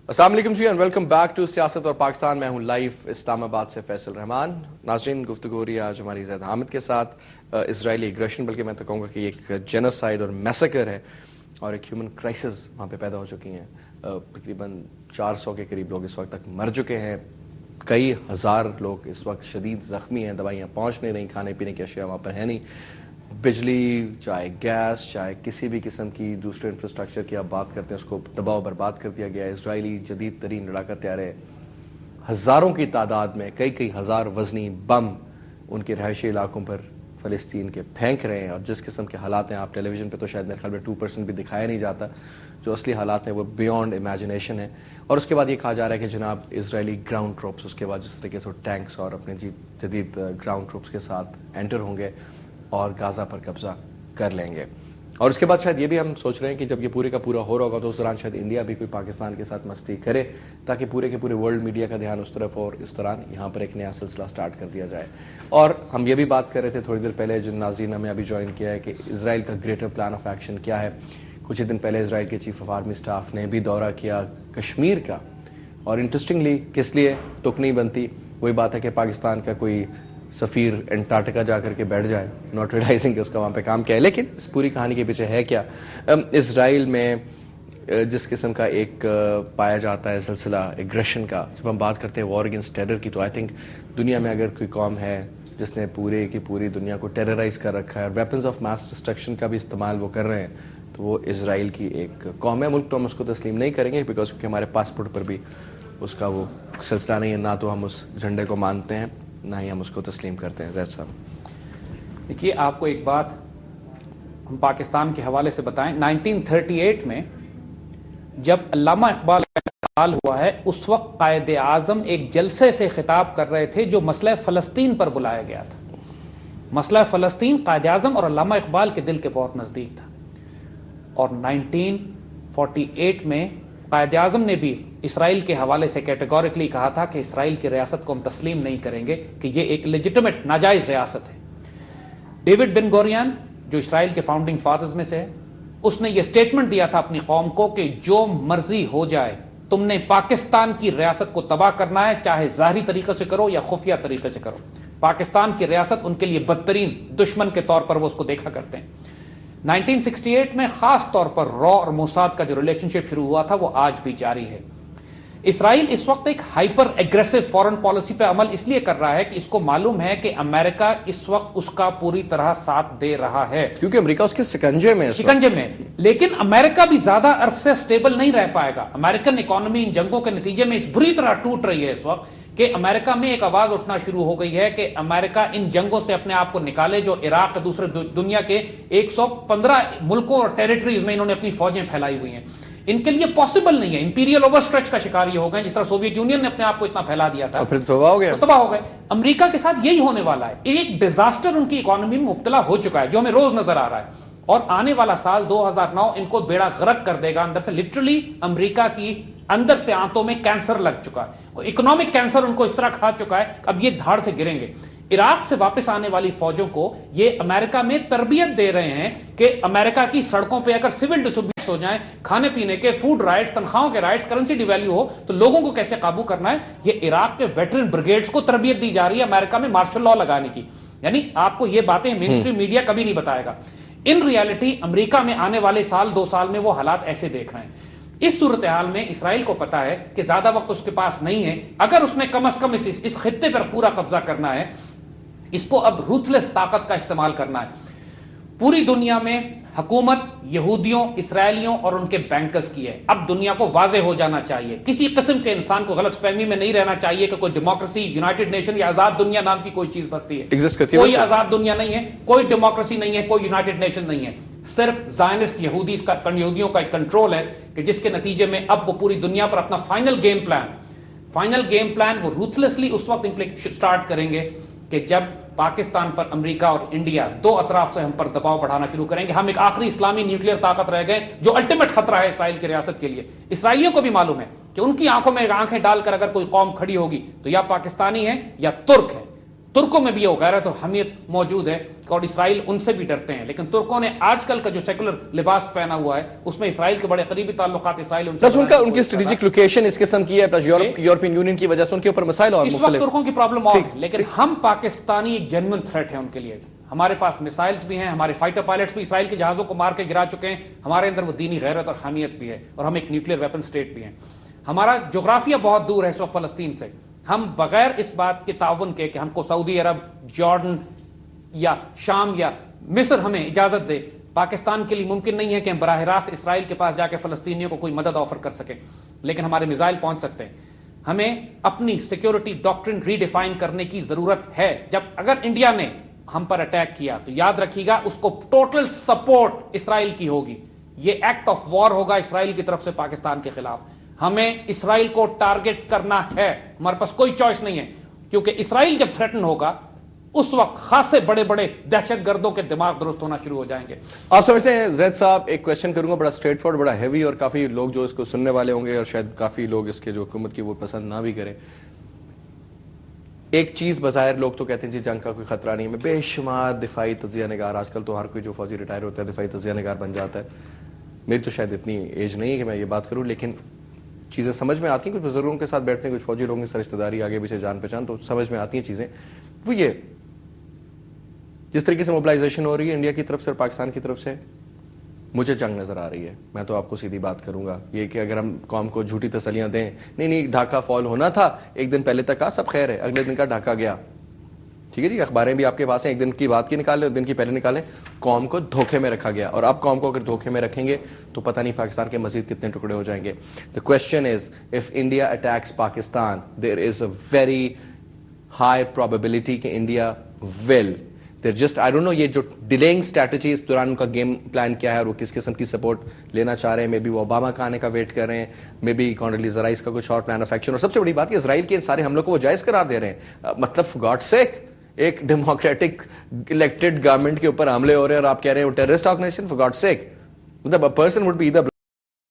السلام علیکم جی and welcome back to سیاست اور پاکستان. میں ہوں لائیو اسلام آباد سے فیصل رحمان. ناظرین, گفتگو ہو رہی ہے آج ہماری زید حامد کے ساتھ اسرائیلی ایگریشن, بلکہ میں تو کہوں گا کہ یہ ایک جینوسائیڈ اور میسیکر ہے اور ایک ہیومن کرائسس وہاں پہ پیدا ہو چکی ہیں. تقریباً 400 کے قریب لوگ اس وقت تک مر چکے ہیں, کئی ہزار لوگ اس وقت شدید زخمی ہیں, دوائیاں پہنچ نہیں رہیں, کھانے پینے کی اشیاء وہاں پر ہے نہیں, بجلی چاہے گیس چاہے کسی بھی قسم کی دوسرے انفراسٹرکچر کی آپ بات کرتے ہیں اس کو تباہ و برباد کر دیا گیا ہے. اسرائیلی جدید ترین لڑاکا طیارے ہزاروں کی تعداد میں کئی ہزار وزنی بم ان کے رہائشی علاقوں پر فلسطین کے پھینک رہے ہیں, اور جس قسم کے حالات ہیں آپ ٹیلی ویژن پہ تو شاید میرے خیال میں 2% بھی دکھایا نہیں جاتا, جو اصلی حالات ہیں وہ بیونڈ امیجنیشن ہے. اور اس کے بعد یہ کہا جا رہا ہے کہ جناب اسرائیلی گراؤنڈ ٹروپس اس کے بعد جس طریقے سے ٹینکس اور اپنے جدید گراؤنڈ ٹروپس کے ساتھ انٹر ہوں گے اور غازہ پر قبضہ کر لیں گے. اور اس کے بعد شاید یہ بھی ہم سوچ رہے ہیں کہ جب یہ پورے کا پورا ہو رہا ہوگا تو اس دوران شاید انڈیا بھی کوئی پاکستان کے ساتھ مستی کرے, تاکہ پورے کے پورے ورلڈ میڈیا کا دھیان اس طرف اور اس دوران یہاں پر ایک نیا سلسلہ سٹارٹ کر دیا جائے. اور ہم یہ بھی بات کر رہے تھے تھوڑی دیر پہلے, جن ناظرین ہمیں ابھی جوائن کیا ہے, کہ اسرائیل کا گریٹر پلان آف ایکشن کیا ہے. کچھ دن پہلے اسرائیل کے چیف آف آرمی اسٹاف نے بھی دورہ کیا کشمیر کا, اور انٹرسٹنگلی کس لیے تک نہیں بنتی, وہی بات ہے کہ پاکستان کا کوئی سفیر انٹارکٹیکا جا کر کے بیٹھ جائے, ناٹ ریلائزنگ کہ اس کا وہاں پہ کام کیا ہے. لیکن اس پوری کہانی کے پیچھے ہے کیا؟ اسرائیل میں جس قسم کا ایک پایا جاتا ہے سلسلہ ایگریشن کا, جب ہم بات کرتے ہیں وار اگینسٹ ٹیرر کی, تو آئی تھنک دنیا میں اگر کوئی قوم ہے جس نے پورے کی پوری دنیا کو ٹیررائز کر رکھا ہے, ویپنز آف ماس ڈسٹرکشن کا بھی استعمال وہ کر رہے ہیں, تو وہ اسرائیل کی ایک قوم ہے. ملک تو ہم اس کو تسلیم نہیں کریں گے, بیکاز کیونکہ ہمارے پاسپورٹ پر بھی اس کا وہ سلسلہ نہیں ہے, نہ تو ہم اس جھنڈے کو مانتے ہیں نہ ہی ہم اس کو تسلیم کرتے ہیں. زید صاحب دیکھیے, آپ کو ایک بات ہم پاکستان کے حوالے سے بتائیں. 1938 میں جب علامہ اقبال کا انتقال ہوا ہے, اس وقت قائد اعظم ایک جلسے سے خطاب کر رہے تھے جو مسئلہ فلسطین پر بلایا گیا تھا. مسئلہ فلسطین قائد اعظم اور علامہ اقبال کے دل کے بہت نزدیک تھا, اور 1948 میں قائد اعظم نے بھی اسرائیل کے حوالے سے کیٹیگوریکلی کہا تھا کہ اسرائیل کی ریاست کو ہم تسلیم نہیں کریں گے, کہ یہ ایک لیجٹمیٹ ناجائز ریاست ہے. ڈیوڈ بن گوریان جو اسرائیل کے فاؤنڈنگ فادرز میں سے ہے, اس نے یہ سٹیٹمنٹ دیا تھا اپنی قوم کو کہ جو مرضی ہو جائے, تم نے پاکستان کی ریاست کو تباہ کرنا ہے, چاہے ظاہری طریقے سے کرو یا خفیہ طریقے سے کرو. پاکستان کی ریاست ان کے لیے بدترین دشمن کے طور پر وہ اس کو دیکھا کرتے ہیں. 1968 میں خاص طور پر را اور موساد کا جو ریلیشن شپ شروع ہوا تھا وہ آج بھی جاری ہے. اسرائیل اس وقت ایک ہائپر ایگریسو فورن پالیسی پہ عمل اس لیے کر رہا ہے کہ اس کو معلوم ہے کہ امریکہ اس وقت اس کا پوری طرح ساتھ دے رہا ہے, کیونکہ امریکہ اس کے شکنجے میں لیکن امریکہ بھی زیادہ عرصے سٹیبل نہیں رہ پائے گا. امریکن اکانومی ان جنگوں کے نتیجے میں اس بری طرح ٹوٹ رہی ہے اس وقت کہ امریکہ میں ایک آواز اٹھنا شروع ہو گئی ہے کہ امریکہ ان جنگوں سے اپنے آپ کو نکالے جو عراق کے دوسرے دنیا کے 115 ملکوں اور ٹیریٹریز میں انہوں نے اپنی فوجیں پھیلائی ہوئی ہیں. ان کے لیے پاسبل نہیں ہے. امپیریل اوور اسٹریچ کا شکار یہ ہو گئے, جس طرح سوویت یونین نے اپنے آپ کو اتنا پھیلا دیا تھا, پھر تباہ ہو گئے. امریکہ کے ساتھ یہی ہونے والا ہے. ایک ڈیزاسٹر ان کی اکانومی میں مبتلا ہو چکا ہے جو ہمیں روز نظر آ رہا ہے, اور آنے والا سال 2009 ان کو بیڑا غرق کر دے گا اندر سے. لٹرلی امریکہ کی اندر سے آنتوں میں کینسر لگ چکا ہے, اکنامک کینسر ان کو اس طرح کھا چکا ہے, اب یہ دھاڑ سے گریں گے. عراق سے واپس آنے والی فوجوں کو یہ امریکہ میں تربیت دے رہے ہیں کہ امریکہ کی سڑکوں پہ اگر سول ڈسوبیڈینس ہو جائیں, کھانے پینے کے فوڈ رائٹس, تنخواہوں کے رائٹس, کرنسی ڈی ویلیو ہو, تو لوگوں کو کیسے قابو کرنا ہے. یہ عراق کے ویٹرن بریگیڈز کو تربیت دی جا رہی ہے امریکہ میں مارشل لا لگانے کی. یعنی آپ کو یہ باتیں مین اسٹریم میڈیا کبھی نہیں بتائے گا. ان ریالٹی امریکہ میں آنے والے سال 2 سال میں وہ حالات ایسے دیکھ رہے ہیں. اس صورتحال میں اسرائیل کو پتا ہے کہ زیادہ وقت اس کے پاس نہیں ہے. اگر اس نے کم از کم اس خطے پر پورا قبضہ کرنا ہے, اس کو اب روتھلیس طاقت کا استعمال کرنا ہے. پوری دنیا میں حکومت یہودیوں, اسرائیلیوں اور ان کے بینکرز کی ہے. اب دنیا کو واضح ہو جانا چاہیے, کسی قسم کے انسان کو غلط فہمی میں نہیں رہنا چاہیے کہ کوئی ڈیموکریسی, یونائٹڈ نیشن یا آزاد دنیا نام کی کوئی چیز بستی ہے. کوئی آزاد دنیا نہیں ہے, کوئی ڈیموکریسی نہیں ہے, کوئی یونائٹڈ نیشن نہیں ہے. صرف زائنسٹ یہودیوں کا ایک کنٹرول ہے کہ جس کے نتیجے میں اب وہ پوری دنیا پر اپنا فائنل گیم پلان وہ روتھلیسلی اس وقت سٹارٹ کریں گے کہ جب پاکستان پر امریکہ اور انڈیا دو اطراف سے ہم پر دباؤ بڑھانا شروع کریں گے. ہم ایک آخری اسلامی نیوکلیئر طاقت رہ گئے جو الٹیمیٹ خطرہ ہے اسرائیل کی ریاست کے لیے. اسرائیلیوں کو بھی معلوم ہے کہ ان کی آنکھوں میں آنکھیں ڈال کر اگر کوئی قوم کھڑی ہوگی تو یا پاکستانی ہے یا ترک ہے. ترکوں میں بھی یہ غیرت اور حمیت موجود ہے اور اسرائیل ان سے بھی ڈرتے ہیں. لیکن ترکوں نے آج کل کا جو سیکولر لباس پہنا ہوا ہے اس میں اسرائیل کے بڑے قریبی تعلقات اسرائیل ان سے ان کی اسٹریٹجک لوکیشن اس قسم کی ہے، پلس یورپین یونین کی وجہ سے ان کے اوپر مسائل اور اس وقت ترکوں کی پرابلم اور ہے. لیکن ہم پاکستانی ایک جینوئن تھریٹ ہے ان کے لیے. ہمارے پاس میسائلز بھی ہیں، ہمارے فائٹر پائلٹس بھی اسرائیل کے جہازوں کو مار کے گرا چکے ہیں. ہمارے اندر وہ دینی غیرت اور حمیت بھی ہے اور ہم ایک نیوکلیئر ویپن اسٹیٹ بھی ہیں. ہمارا جغرافیہ بہت دور ہے اس وقت فلسطین سے. ہم بغیر اس بات کے تعاون کے کہ ہم کو سعودی عرب، جارڈن یا شام یا مصر ہمیں اجازت دے، پاکستان کے لیے ممکن نہیں ہے کہ ہم براہ راست اسرائیل کے پاس جا کے فلسطینیوں کو کوئی مدد آفر کر سکیں. لیکن ہمارے میزائل پہنچ سکتے ہیں. ہمیں اپنی سیکیورٹی ڈاکٹرن ری ڈیفائن کرنے کی ضرورت ہے. جب اگر انڈیا نے ہم پر اٹیک کیا تو یاد رکھیے گا اس کو ٹوٹل سپورٹ اسرائیل کی ہوگی. یہ ایکٹ آف وار ہوگا اسرائیل کی طرف سے پاکستان کے خلاف. ہمیں اسرائیل کو ٹارگٹ کرنا ہے. ہمارے پاس کوئی چوائس نہیں ہے کیونکہ اسرائیل جب تھریٹن ہوگا اس وقت خاصے بڑے بڑے دہشت گردوں کے دماغ درست ہونا شروع ہو جائیں گے. آپ سمجھتے ہیں زید صاحب، ایک کویشچن کروں گا بڑا اسٹریٹ فارورڈ، بڑا ہیوی، اور کافی لوگ جو اس کو سننے والے ہوں گے اور شاید کافی لوگ اس کے جو حکومت کی وہ پسند نہ بھی کریں. ایک چیز بظاہر لوگ تو کہتے ہیں جی جنگ کا کوئی خطرہ نہیں ہے. بے شمار دفاعی تجزیہ نگار، آج کل تو ہر کوئی جو فوجی ریٹائر ہوتا ہے دفاعی تجزیہ نگار بن جاتا ہے. میری تو شاید اتنی ایج نہیں ہے کہ میں یہ بات کروں، لیکن چیزیں سمجھ میں آتی ہیں. کچھ بزرگوں کے ساتھ بیٹھتے ہیں، کچھ فوجی لوگوں کے ساتھ رشتہ داری آگے پیچھے جان پہچان، تو سمجھ میں آتی ہیں چیزیں. وہ یہ جس طریقے سے موبلائزیشن ہو رہی ہے انڈیا کی طرف سے اور پاکستان کی طرف سے، مجھے جنگ نظر آ رہی ہے. میں تو آپ کو سیدھی بات کروں گا یہ کہ اگر ہم قوم کو جھوٹی تسلیاں دیں، نہیں ڈھاکہ فال ہونا تھا ایک دن پہلے تک، سب خیر ہے، اگلے دن کا ڈھاکہ گیا. ٹھیک ہے جی، اخباریں بھی آپ کے پاس ہیں، ایک دن کی بات کی نکال لیں، دن کی پہلے نکالیں. قوم کو دھوکے میں رکھا گیا، اور آپ قوم کو اگر دھوکے میں رکھیں گے تو پتہ نہیں پاکستان کے مزید کتنے ٹکڑے ہو جائیں گے. The question is, if India attacks Pakistan, there is a very high probability کہ India will. They're just, I don't know یہ جو ڈیلیئنگ اسٹریٹجی اس دوران ان کا گیم پلان کیا ہے اور وہ کس قسم کی سپورٹ لینا چاہ رہے ہیں. مے بی وہ اوباما کا آنے کا ویٹ کر رہے ہیں، مے بی کونڈولیزا رائس کا کچھ اور پلان آف ایکشن. اور سب سے بڑی بات یہ اسرائیل کے ان سارے حملوں کو وہ جائز قرار دے رہے ہیں. مطلب for God's sake ایک ڈیموکریٹک الیکٹڈ گورنمنٹ کے اوپر حملے ہو رہے ہیں اور آپ کہہ رہے ہیں وہ terrorist organisation. for God's sake, مطلب a person would be either